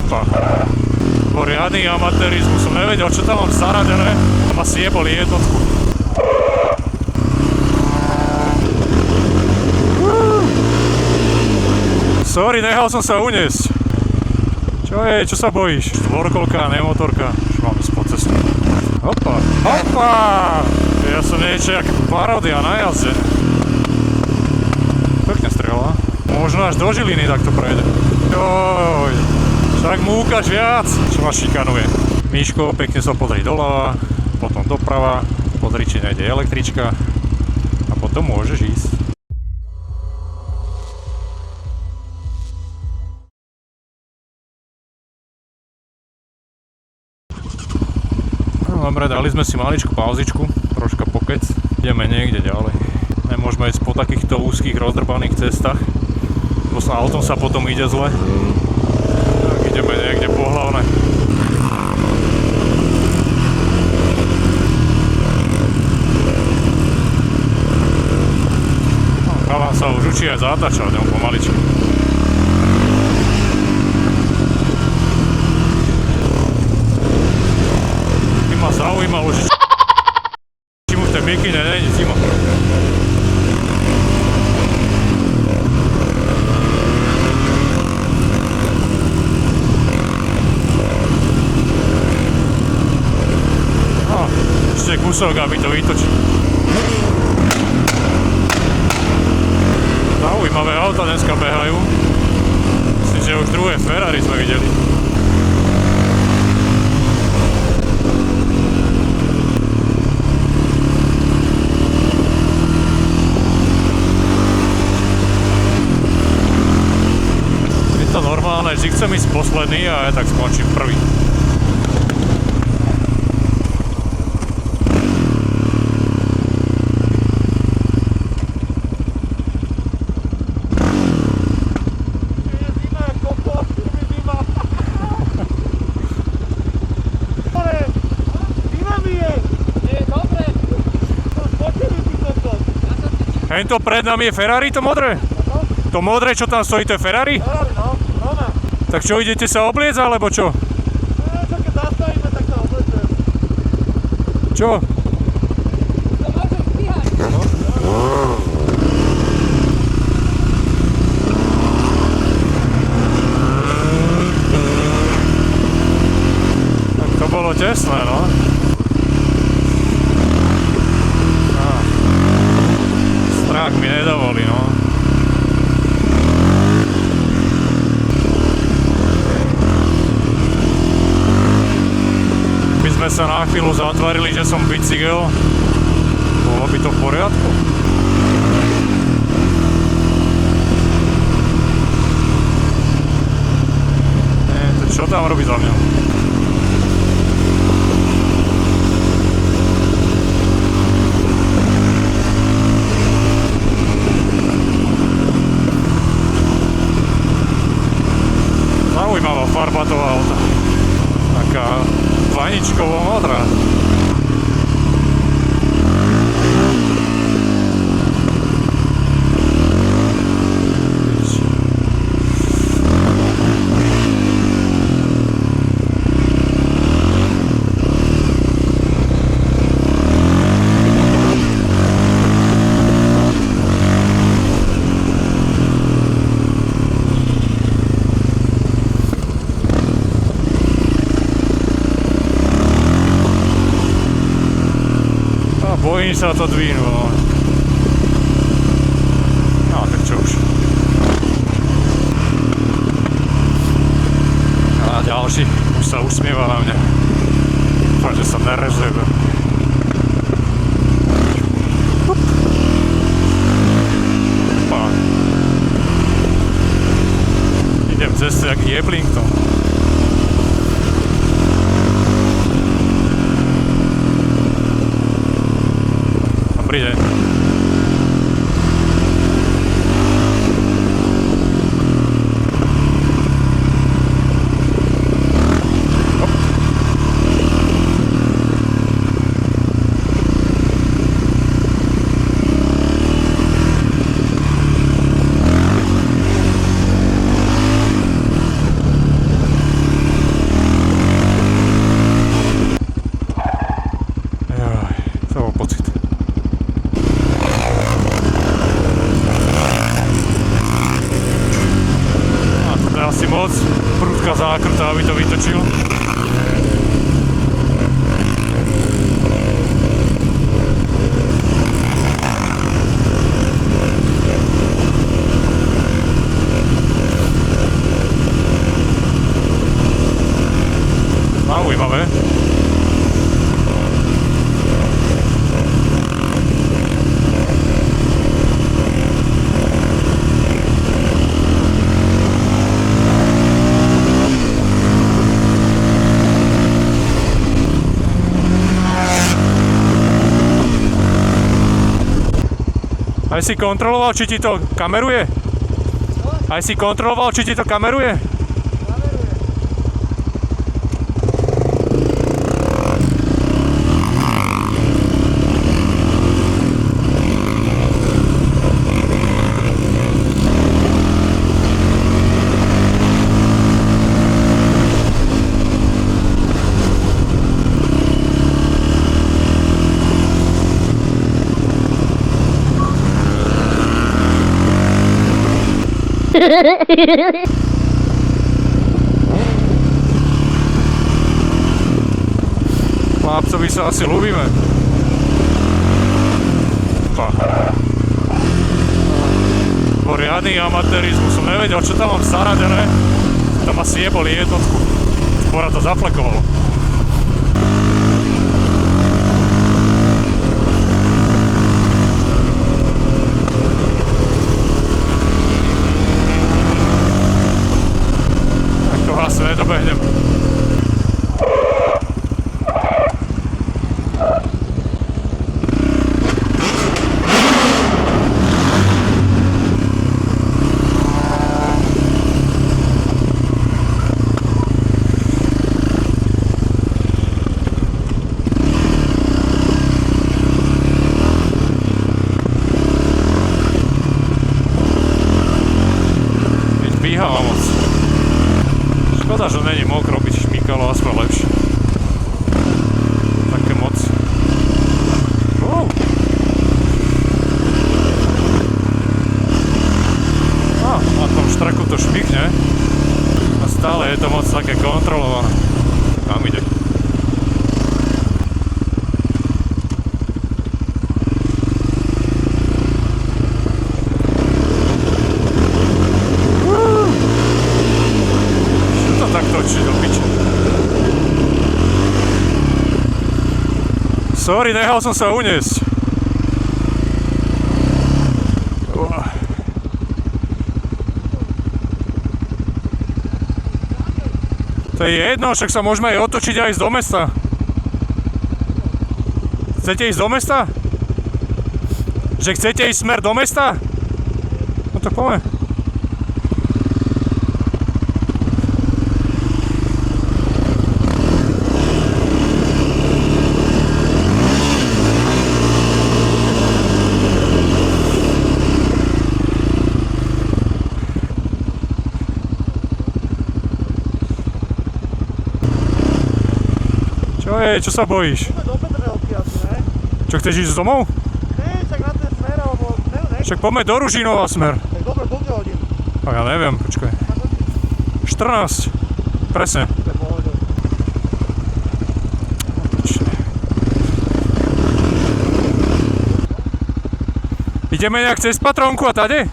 Opa. Riadny amatérizmus, som nevedel, čo tam mám zaradené. Tam asi jeboli jednotku. Sorry, nechal som sa uniesť. Čo je? Čo sa bojíš? Štvorkolka, ne motorka. Čo mám ísť po cestu? Opa. Opa! Ja som niečo jak paródia na jazde. Pekne strela. Možno až do Žiliny takto prejde. Joj. Však mu ukáž viac, čo ma šikanuje. Míško, pekne sa pozri doľava, potom doprava, pozri, či nejde električka a potom môžeš ísť. No dobre, dali sme si maličku pauzičku, troška pokec, ideme niekde ďalej. Nemôžeme ísť po takýchto úzkých rozdrbaných cestách, bo sa autom sa potom ide zle. Ideme niekde po hlavné. No, chalan sa už učí aj zatáčať, ňom pomaličky. By ma zaujímalo, že či mu v tej mikine není zima. Kúsok, aby to vytočil. Zaujímavé auta dneska behajú. Myslím, že už druhé Ferrari sme videli. Je to normálne, že chcem ísť posledný a ja tak skončím prvý. Hento pred nami je Ferrari, to modré? To modré, čo tam stojí, to je Ferrari? Ferrari, no. Tak čo, idete sa obliecť, alebo čo? Čo keď zastavíme, tak sa obliecem. Čo? To môžem stíhať. Tak to bolo tesné, no. Strach mi nedovolí, no. My sme sa na chvíľu zatvarili, že som bicykel. Bolo by to v poriadku? To čo tam robí za mňa? Zaujímavá farba toho auta. Taká vaničkovo modrá. Bojím sa to dvínu, no. No, tak čo už. A ďalší už sa usmieva na mňa. Dúfam, že sa nerezuje. Idem cez to, jaký Jeblington. Dobrý deň. Prudká zákrta, aby to vytočil. Zaujímavé. Aj si kontroloval, či ti to kameruje? Aj si kontroloval, či ti to kameruje? Chlapcovi sa asi ľúbime. Poriadny amatérizmus, som nevedel, čo tam mám zaradené. Tam asi jeboli jednotku. Skôr to zaflekovalo. Tak to asi nedobehnem. Bíhala moc. Škoda, že není mokro, by šmíkalo aspoň lepšie. Také moc. Na tom štraku to šmíkne. A stále je to moc také kontrolované. Kam ide? Sorry, nechal som sa uniesť. To je jedno, však sa môžeme aj otočiť a ísť do mesta. Chcete ísť do mesta? Že chcete ísť smer do mesta? No tak poďme. Čo je? Čo sa bojíš? Do Petržalky asi, ne? Čo, chceš ísť domov? Nie, však na ten smer, alebo... Ne? Však poďme do Ružinova smer. Tak dobre, koľko hodín? A ja neviem, počkaj. 14. Presne. Ideme nejak cez Patrónku a tade?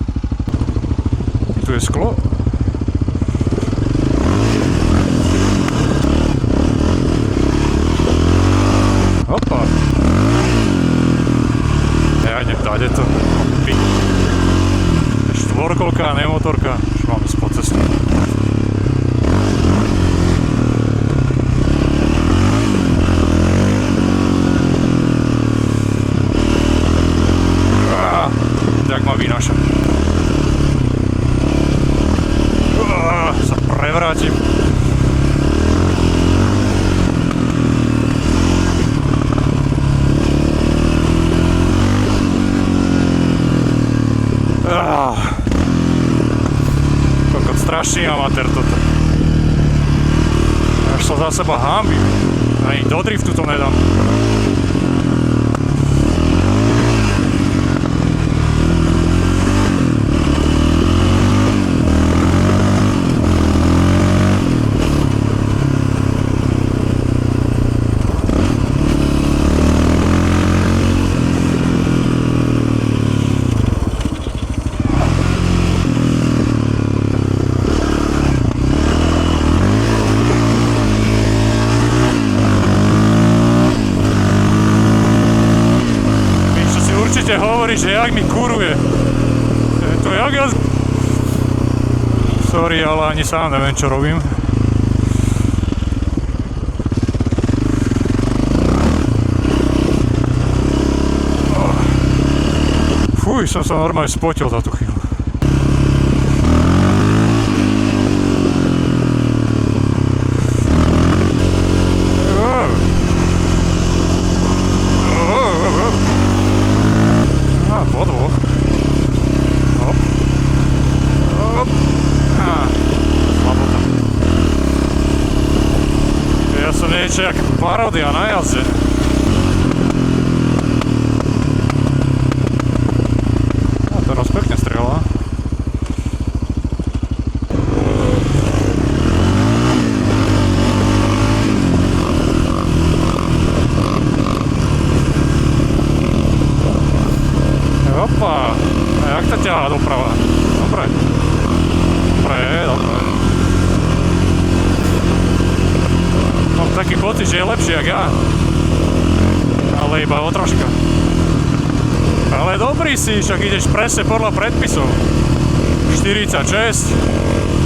Tu je sklo. Hopa. Ja idem tade to. Štvorkolka, ne motorka. Už máme spod cestu. Tak ma vynáša. Sa prevrátim. Kokot, strašný amatér toto. Až sa za seba hámbim. Ani do driftu to nedám. hovorí, že jak mi kuruje. To jak ja... Sorry, ale ani sám neviem, čo robím. Fuj, som sa normálne spotil za tú chvíľu. Podvoch. Hop. Hop. Slabota. Ja som niečo jak paródia na jazde. A teraz pekne strieľa. Opa, a jak to ťahá doprava? Dobre. Dobre. Mám taký pocit, že je lepší jak ja. Ale iba o troška. Ale dobrý si, však ideš presne podľa predpisov. 46,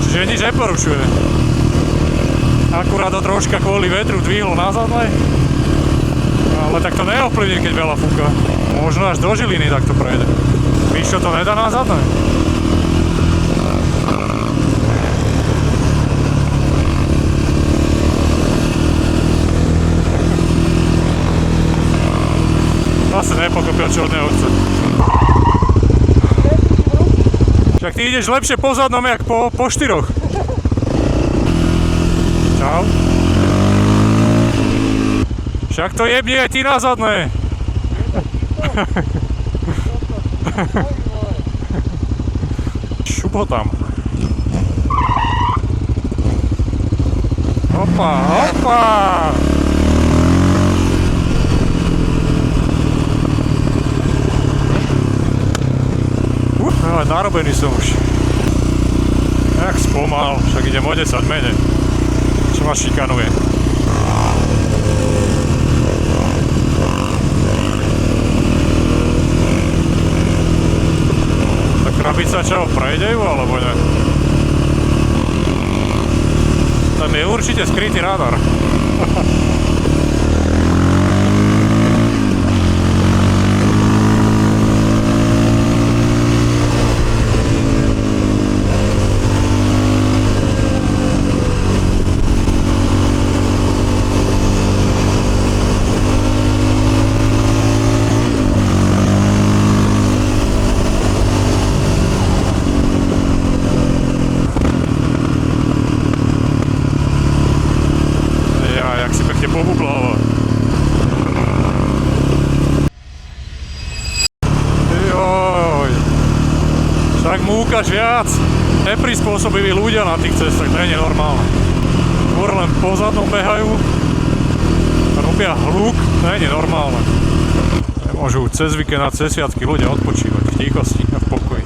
čiže nič neporušuje. Akurát to troška kvôli vetru dvihlo na zadnej. Ale tak to neovplyvní, keď veľa fúka. Možno až do Žiliny takto prejde. Víš, čo to nedá na zadné? Zase nepokopil, čo od neho chce. Však ty ideš lepšie po zadnom, jak po štyroch. Čau. Však to jebni aj ty na zadné. Šup ho tam. Opa, opa. Narobený som už. Jak spomal, však idem o 10 menej. Čo ma šikanuje. Tak krabica čo, prejde ju, alebo ne? Tam je určite skrytý radar. Tak mu ukáž viac. Neprispôsobiví ľudia na tých cestách, to nie je normálne. Skôr len pozadnom behajú, robia hluk, to nie je normálne. Nemôžu cez víkend a cez sviatky ľudia odpočívať v tichosti a v pokoji.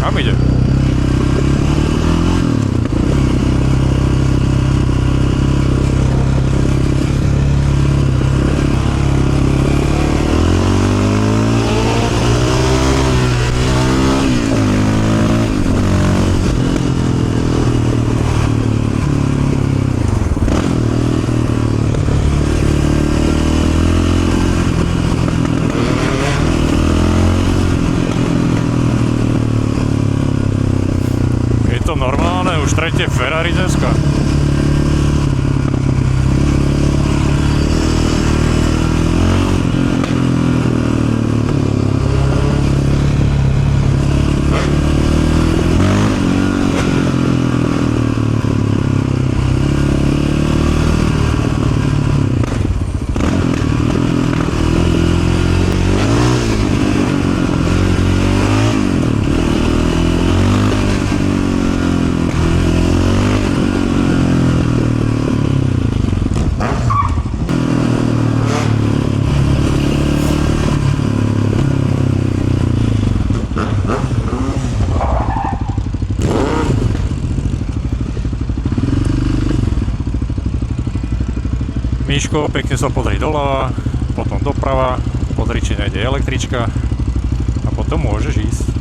Kam ide? Normálne, už tretie Ferrari dneska. Miško, pekne sa pozri doľava, potom doprava, pozri, či nejde električka a potom môžeš ísť.